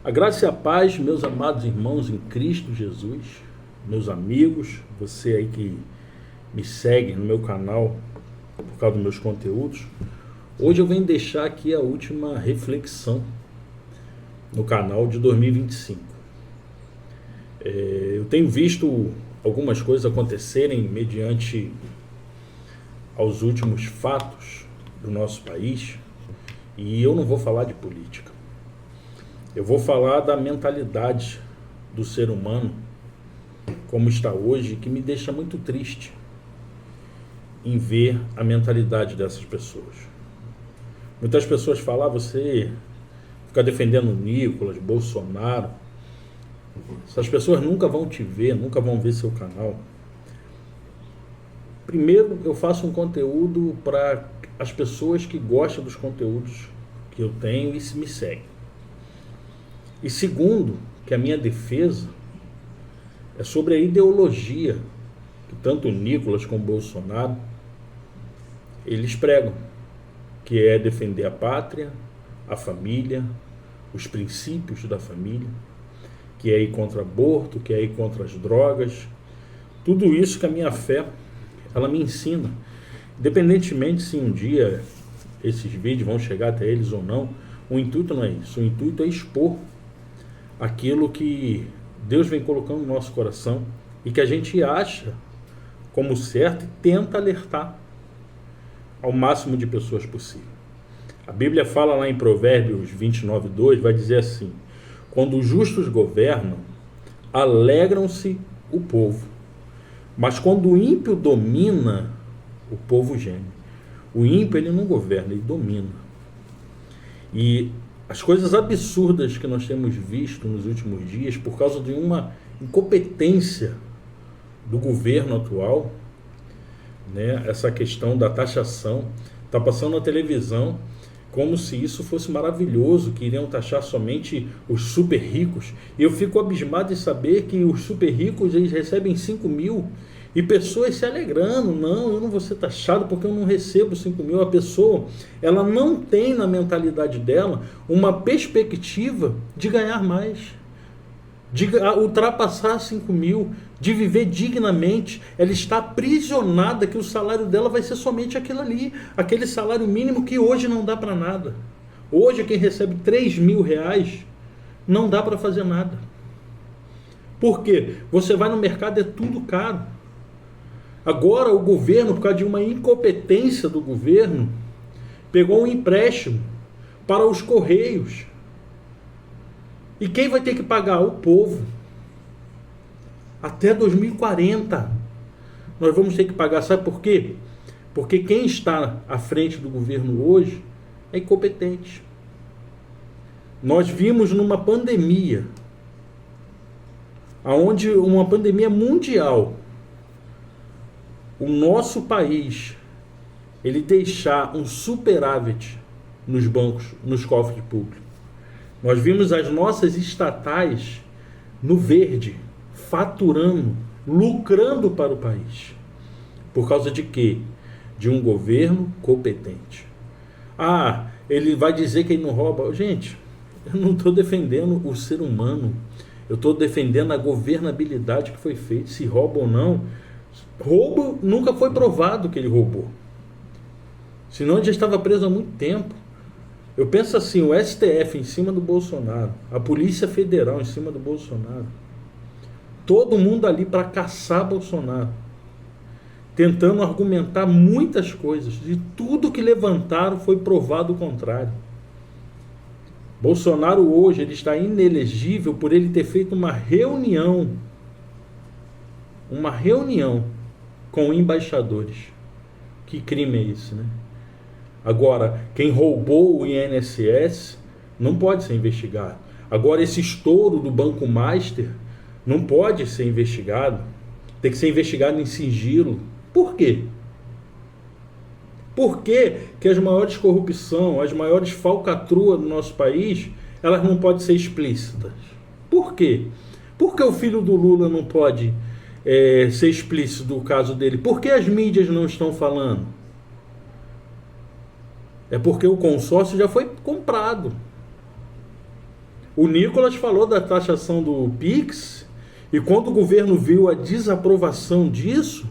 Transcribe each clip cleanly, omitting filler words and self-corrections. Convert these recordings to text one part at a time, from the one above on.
A graça e a paz, meus amados irmãos em Cristo Jesus, meus amigos, você aí que me segue no meu canal por causa dos meus conteúdos. Hoje eu venho deixar aqui a última reflexão no canal de 2025. Eu tenho visto algumas coisas acontecerem mediante aos últimos fatos do nosso país, e eu não vou falar de política. Eu vou falar da mentalidade do ser humano, como está hoje, que me deixa muito triste em ver a mentalidade dessas pessoas. Muitas pessoas falam, você fica defendendo Nicolas, Bolsonaro. Essas pessoas nunca vão te ver, nunca vão ver seu canal. Primeiro, eu faço um conteúdo para as pessoas que gostam dos conteúdos que eu tenho e me seguem. E segundo, que a minha defesa é sobre a ideologia que tanto o Nicolas como o Bolsonaro eles pregam, que é defender a pátria, a família, os princípios da família, que é ir contra aborto, que é ir contra as drogas, tudo isso que a minha fé ela me ensina. Independentemente se um dia esses vídeos vão chegar até eles ou não, o intuito não é isso, o intuito é expor aquilo que Deus vem colocando no nosso coração e que a gente acha como certo e tenta alertar ao máximo de pessoas possível. A Bíblia fala lá em Provérbios 29:2, vai dizer assim: quando os justos governam, alegram-se o povo, mas quando o ímpio domina, o povo geme. O ímpio ele não governa, ele domina. E as coisas absurdas que nós temos visto nos últimos dias por causa de uma incompetência do governo atual, né? Essa questão da taxação está passando na televisão como se isso fosse maravilhoso, que iriam taxar somente os super ricos. E eu fico abismado em saber que os super ricos eles recebem 5 mil e pessoas se alegrando, não, eu não vou ser taxado porque eu não recebo 5 mil. A pessoa, ela não tem na mentalidade dela uma perspectiva de ganhar mais, de ultrapassar 5 mil, de viver dignamente. Ela está aprisionada que o salário dela vai ser somente aquilo ali, aquele salário mínimo que hoje não dá para nada. Hoje quem recebe 3 mil reais não dá para fazer nada. Por quê? Você vai no mercado, é tudo caro. Agora o governo, por causa de uma incompetência do governo, pegou um empréstimo para os Correios. E quem vai ter que pagar? O povo. Até 2040 nós vamos ter que pagar. Sabe por quê? Porque quem está à frente do governo hoje é incompetente. Nós vimos numa pandemia, onde uma pandemia mundial, o nosso país ele deixar um superávit nos bancos, nos cofres públicos. Nós vimos as nossas estatais no verde, faturando, lucrando para o país. Por causa de quê? De um governo competente. Ah, ele vai dizer que ele não rouba. Gente, eu não estou defendendo o ser humano. Eu estou defendendo a governabilidade que foi feita. Se rouba ou não. Roubo nunca foi provado que ele roubou. Senão ele já estava preso há muito tempo. Eu penso assim, o STF em cima do Bolsonaro, a Polícia Federal em cima do Bolsonaro, todo mundo ali para caçar Bolsonaro, tentando argumentar muitas coisas, e tudo que levantaram foi provado o contrário. Bolsonaro hoje ele está inelegível por ele ter feito uma reunião com embaixadores. Que crime é esse, né? Agora, quem roubou o INSS não pode ser investigado. Agora, esse estouro do Banco Master não pode ser investigado. Tem que ser investigado em sigilo. Por quê? Por que as maiores corrupção, as maiores falcatruas do nosso país, elas não podem ser explícitas? Por quê? Por que o filho do Lula não pode ser explícito do caso dele? Por que as mídias não estão falando? É porque o consórcio já foi comprado. O Nicolas falou da taxação do Pix, e quando o governo viu a desaprovação disso,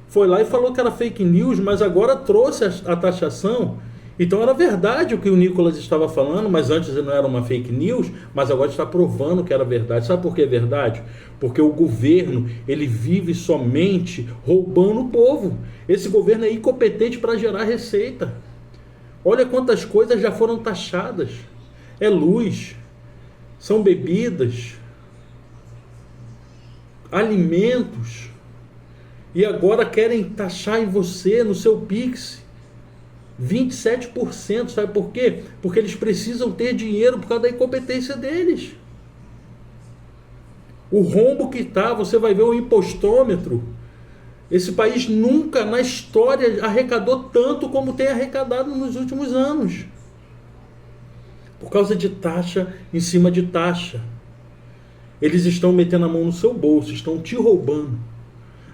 foi lá e falou que era fake news, mas agora trouxe a taxação. Então era verdade o que o Nicolas estava falando, mas antes não era uma fake news, mas agora está provando que era verdade. Sabe por que é verdade? Porque o governo, ele vive somente roubando o povo. Esse governo é incompetente para gerar receita. Olha quantas coisas já foram taxadas. É luz, são bebidas, alimentos. E agora querem taxar em você, no seu Pix, 27%. Sabe por quê? Porque eles precisam ter dinheiro por causa da incompetência deles. O rombo que está, você vai ver o impostômetro. Esse país nunca na história arrecadou tanto como tem arrecadado nos últimos anos. Por causa de taxa em cima de taxa. Eles estão metendo a mão no seu bolso, estão te roubando.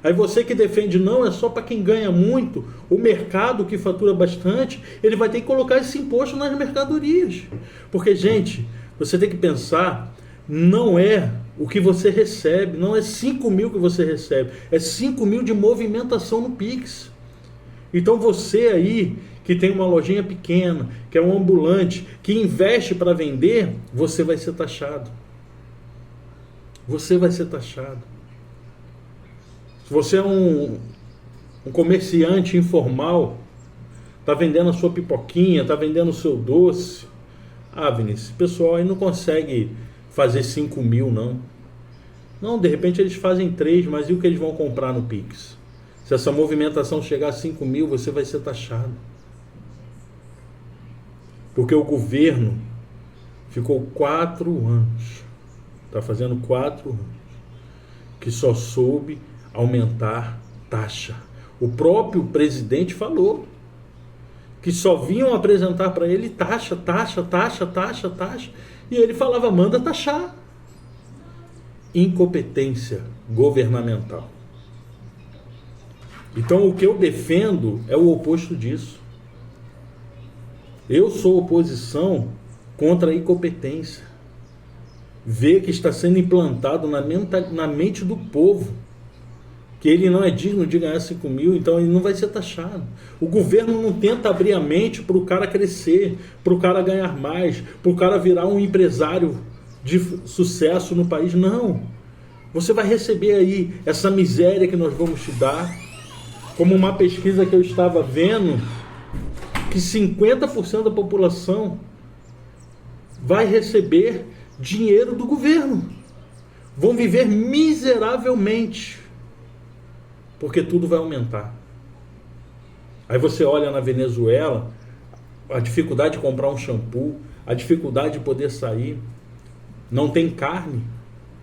Aí você que defende não, é só para quem ganha muito, o mercado que fatura bastante, ele vai ter que colocar esse imposto nas mercadorias. Porque, gente, você tem que pensar, não é o que você recebe, não é 5 mil que você recebe, é 5 mil de movimentação no Pix. Então você aí, que tem uma lojinha pequena, que é um ambulante, que investe para vender, você vai ser taxado. Você vai ser taxado. Se você é um comerciante informal, está vendendo a sua pipoquinha, está vendendo o seu doce, Vinícius, esse pessoal aí não consegue fazer 5 mil, não. Não, de repente eles fazem 3, mas e o que eles vão comprar no Pix? Se essa movimentação chegar a 5 mil, você vai ser taxado. Porque o governo ficou 4 anos, está fazendo 4 anos, que só soube aumentar taxa. O próprio presidente falou que só vinham apresentar para ele taxa, e ele falava, manda taxar. Incompetência governamental. Então o que eu defendo é o oposto disso. Eu sou oposição contra a incompetência. Ver que está sendo implantado na mente do povo que ele não é digno de ganhar 5 mil, então ele não vai ser taxado. O governo não tenta abrir a mente para o cara crescer, para o cara ganhar mais, para o cara virar um empresário de sucesso no país. Não. Você vai receber aí essa miséria que nós vamos te dar, como uma pesquisa que eu estava vendo, que 50% da população vai receber dinheiro do governo. Vão viver miseravelmente, porque tudo vai aumentar. Aí você olha na Venezuela, a dificuldade de comprar um shampoo, a dificuldade de poder sair, não tem carne,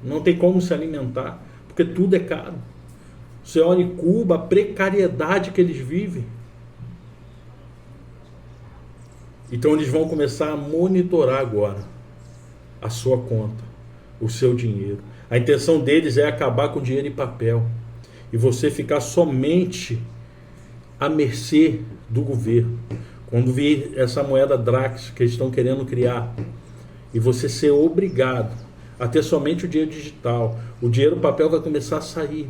não tem como se alimentar, porque tudo é caro. Você olha em Cuba, a precariedade que eles vivem. Então eles vão começar a monitorar agora a sua conta, o seu dinheiro. A intenção deles é acabar com o dinheiro em papel e você ficar somente à mercê do governo. Quando vir essa moeda Drax que eles estão querendo criar, e você ser obrigado a ter somente o dinheiro digital, o dinheiro papel vai começar a sair,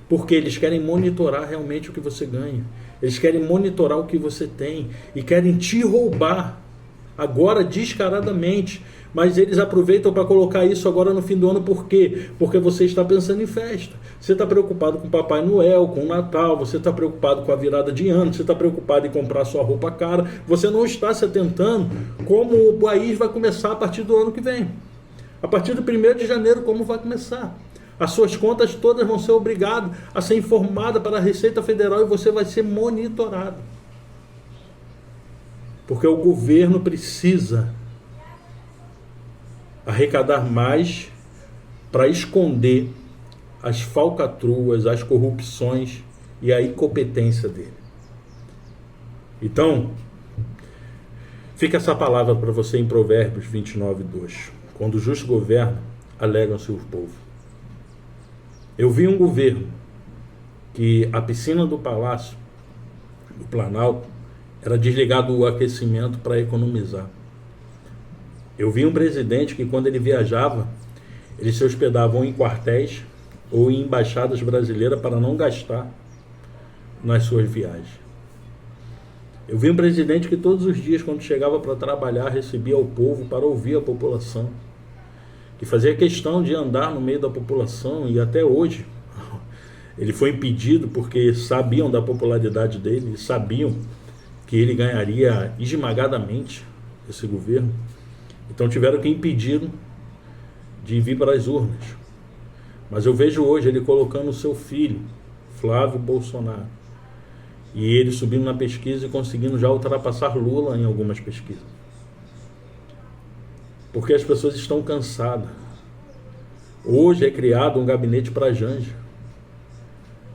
porque eles querem monitorar realmente o que você ganha, eles querem monitorar o que você tem e querem te roubar agora descaradamente. Mas eles aproveitam para colocar isso agora no fim do ano. Por quê? Porque você está pensando em festa. Você está preocupado com Papai Noel, com o Natal, você está preocupado com a virada de ano, você está preocupado em comprar sua roupa cara. Você não está se atentando como o país vai começar a partir do ano que vem. A partir do 1º de janeiro, como vai começar? As suas contas todas vão ser obrigadas a ser informadas para a Receita Federal e você vai ser monitorado. Porque o governo precisa arrecadar mais para esconder as falcatruas, as corrupções e a incompetência dele. Então, fica essa palavra para você em Provérbios 29:2. Quando o justo governa, alegram-se o povo. Eu vi um governo que a piscina do Palácio, do Planalto, era desligado o aquecimento para economizar. Eu vi um presidente que, quando ele viajava, eles se hospedavam em quartéis ou em embaixadas brasileiras para não gastar nas suas viagens. Eu vi um presidente que todos os dias, quando chegava para trabalhar, recebia o povo para ouvir a população, que fazia questão de andar no meio da população, e até hoje ele foi impedido porque sabiam da popularidade dele, sabiam que ele ganharia esmagadamente esse governo, então tiveram que impedi-lo de vir para as urnas. Mas eu vejo hoje ele colocando o seu filho, Flávio Bolsonaro, e ele subindo na pesquisa e conseguindo já ultrapassar Lula em algumas pesquisas. Porque as pessoas estão cansadas. Hoje é criado um gabinete para a Janja.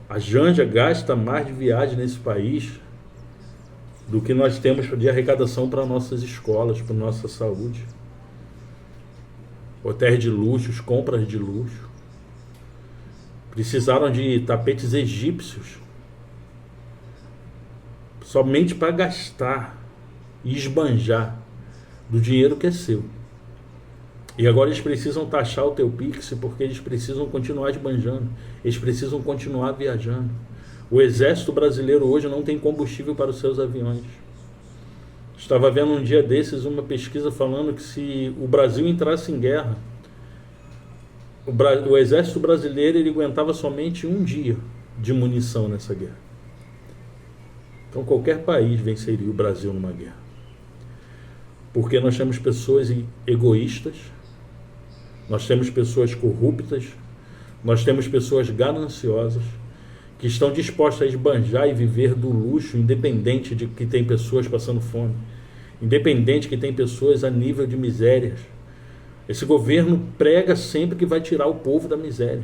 A Janja gasta mais de viagem nesse país do que nós temos de arrecadação para nossas escolas, para nossa saúde. Hotéis de luxo, compras de luxo. Precisaram de tapetes egípcios somente para gastar e esbanjar do dinheiro que é seu. E agora eles precisam taxar o teu Pix, porque eles precisam continuar esbanjando, eles precisam continuar viajando. O exército brasileiro hoje não tem combustível para os seus aviões. Estava vendo um dia desses uma pesquisa falando que, se o Brasil entrasse em guerra, o exército brasileiro ele aguentava somente um dia de munição nessa guerra. Então qualquer país venceria o Brasil numa guerra. Porque nós temos pessoas egoístas, nós temos pessoas corruptas, nós temos pessoas gananciosas, que estão dispostas a esbanjar e viver do luxo, independente de que tem pessoas passando fome, independente que tem pessoas a nível de misérias. Esse governo prega sempre que vai tirar o povo da miséria,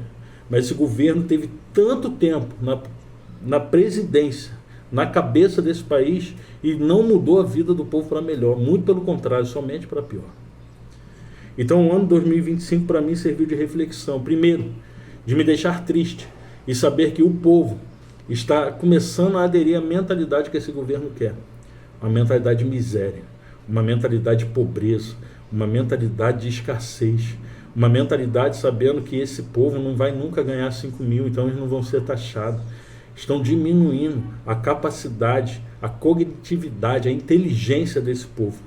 mas esse governo teve tanto tempo na presidência, na cabeça desse país, e não mudou a vida do povo para melhor, muito pelo contrário, somente para pior. Então o ano 2025 para mim serviu de reflexão, primeiro, de me deixar triste e saber que o povo está começando a aderir à mentalidade que esse governo quer, uma mentalidade de miséria, uma mentalidade de pobreza, uma mentalidade de escassez, uma mentalidade sabendo que esse povo não vai nunca ganhar 5 mil, então eles não vão ser taxados. Estão diminuindo a capacidade, a cognitividade, a inteligência desse povo.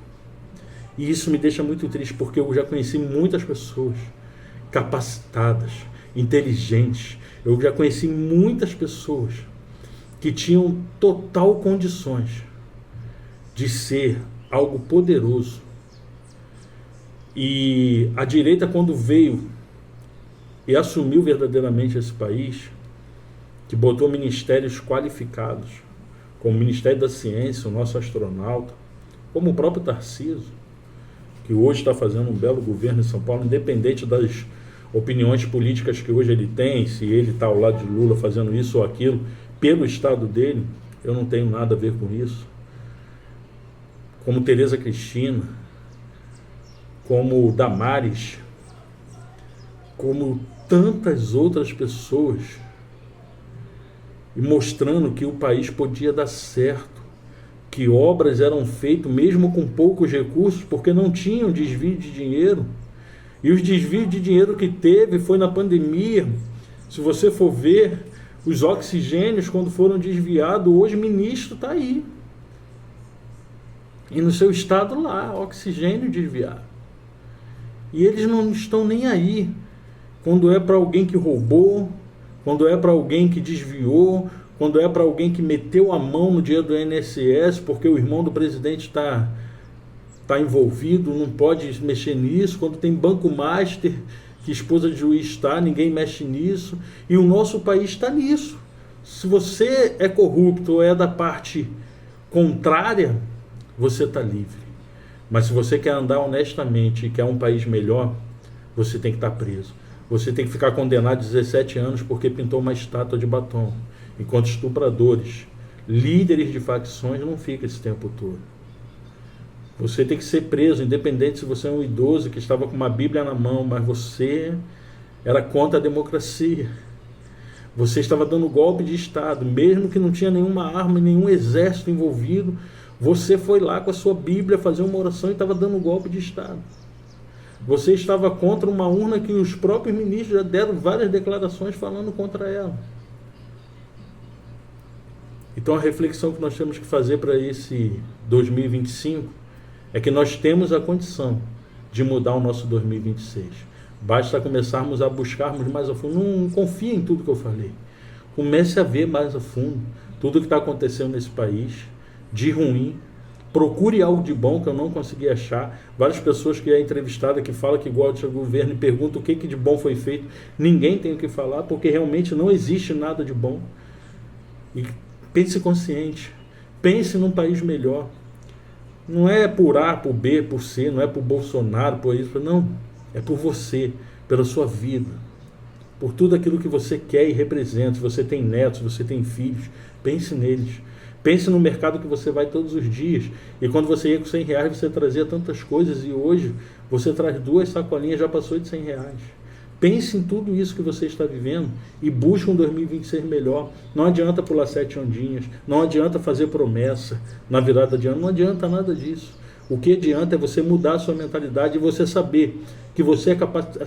E isso me deixa muito triste, porque eu já conheci muitas pessoas capacitadas, inteligentes. Eu já conheci muitas pessoas que tinham total condições de ser algo poderoso. E a direita, quando veio e assumiu verdadeiramente esse país, que botou ministérios qualificados, como o Ministério da Ciência, o nosso astronauta, como o próprio Tarcísio, que hoje está fazendo um belo governo em São Paulo, independente das opiniões políticas que hoje ele tem, se ele está ao lado de Lula fazendo isso ou aquilo, pelo estado dele, eu não tenho nada a ver com isso. Como Tereza Cristina, como Damares, como tantas outras pessoas, e mostrando que o país podia dar certo, que obras eram feitas mesmo com poucos recursos, porque não tinham desvio de dinheiro. E os desvios de dinheiro que teve foi na pandemia. Se você for ver, os oxigênios, quando foram desviados, hoje o ministro está aí. E no seu estado lá, oxigênio desviado. E eles não estão nem aí quando é para alguém que roubou, quando é para alguém que desviou, quando é para alguém que meteu a mão no dinheiro do INSS, porque o irmão do presidente está envolvido, não pode mexer nisso. Quando tem Banco Master, que esposa de juiz está, ninguém mexe nisso. E o nosso país está nisso. Se você é corrupto ou é da parte contrária, você está livre. Mas se você quer andar honestamente e quer um país melhor, você tem que estar preso. Você tem que ficar condenado a 17 anos porque pintou uma estátua de batom. Enquanto estupradores, líderes de facções, não ficam esse tempo todo. Você tem que ser preso, independente se você é um idoso que estava com uma Bíblia na mão, mas você era contra a democracia. Você estava dando golpe de Estado, mesmo que não tinha nenhuma arma, nenhum exército envolvido. Você foi lá com a sua Bíblia fazer uma oração e estava dando golpe de Estado. Você estava contra uma urna que os próprios ministros já deram várias declarações falando contra ela. Então a reflexão que nós temos que fazer para esse 2025 é que nós temos a condição de mudar o nosso 2026. Basta começarmos a buscarmos mais a fundo. Não confie em tudo que eu falei. Comece a ver mais a fundo tudo que está acontecendo nesse país, de ruim. Procure algo de bom que eu não consegui achar. Várias pessoas que é entrevistada que falam que gosta do governo e perguntam o que de bom foi feito. Ninguém tem o que falar, porque realmente não existe nada de bom. E pense consciente. Pense num país melhor. Não é por A, por B, por C, não é por Bolsonaro, por isso. Não. É por você, pela sua vida. Por tudo aquilo que você quer e representa. Se você tem netos, se você tem filhos, pense neles. Pense no mercado que você vai todos os dias. E quando você ia com R$100, você trazia tantas coisas. E hoje você traz 2 sacolinhas, já passou de R$100. Pense em tudo isso que você está vivendo e busque um 2026 melhor. Não adianta pular 7 ondinhas. Não adianta fazer promessa na virada de ano. Não adianta nada disso. O que adianta é você mudar a sua mentalidade e você saber que você é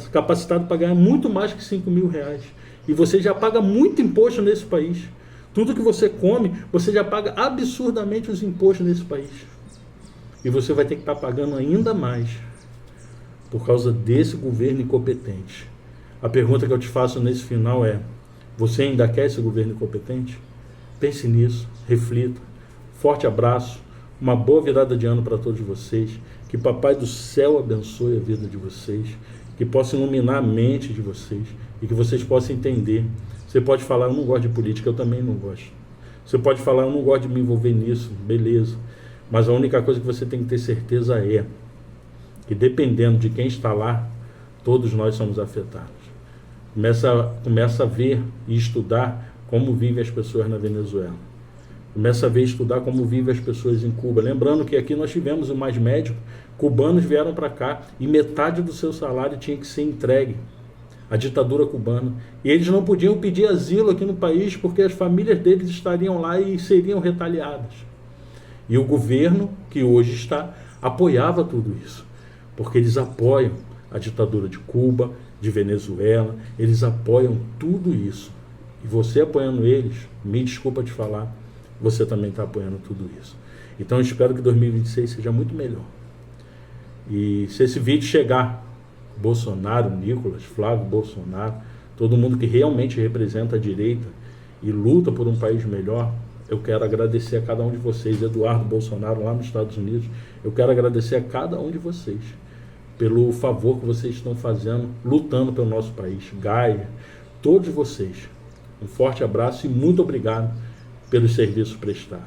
capacitado para ganhar muito mais que R$5.000. E você já paga muito imposto nesse país. Tudo que você come, você já paga absurdamente os impostos nesse país. E você vai ter que estar pagando ainda mais por causa desse governo incompetente. A pergunta que eu te faço nesse final é: você ainda quer esse governo incompetente? Pense nisso, reflita. Forte abraço, uma boa virada de ano para todos vocês. Que Papai do Céu abençoe a vida de vocês, que possa iluminar a mente de vocês e que vocês possam entender. Você pode falar, eu não gosto de política, eu também não gosto. Você pode falar, eu não gosto de me envolver nisso, beleza. Mas a única coisa que você tem que ter certeza é que dependendo de quem está lá, todos nós somos afetados. Começa a ver e estudar como vivem as pessoas na Venezuela. Começa a ver e estudar como vivem as pessoas em Cuba. Lembrando que aqui nós tivemos o Mais Médico, cubanos vieram para cá e metade do seu salário tinha que ser entregue à ditadura cubana. E eles não podiam pedir asilo aqui no país porque as famílias deles estariam lá e seriam retaliadas. E o governo que hoje está apoiava tudo isso, porque eles apoiam a ditadura de Cuba, de Venezuela, eles apoiam tudo isso. E você apoiando eles, me desculpa te falar, você também está apoiando tudo isso. Então eu espero que 2026 seja muito melhor. E se esse vídeo chegar, Bolsonaro, Nicolas, Flávio Bolsonaro, todo mundo que realmente representa a direita e luta por um país melhor, eu quero agradecer a cada um de vocês. Eduardo Bolsonaro lá nos Estados Unidos, eu quero agradecer a cada um de vocês pelo favor que vocês estão fazendo, lutando pelo nosso país. Gaia, todos vocês, um forte abraço e muito obrigado pelos serviços prestados.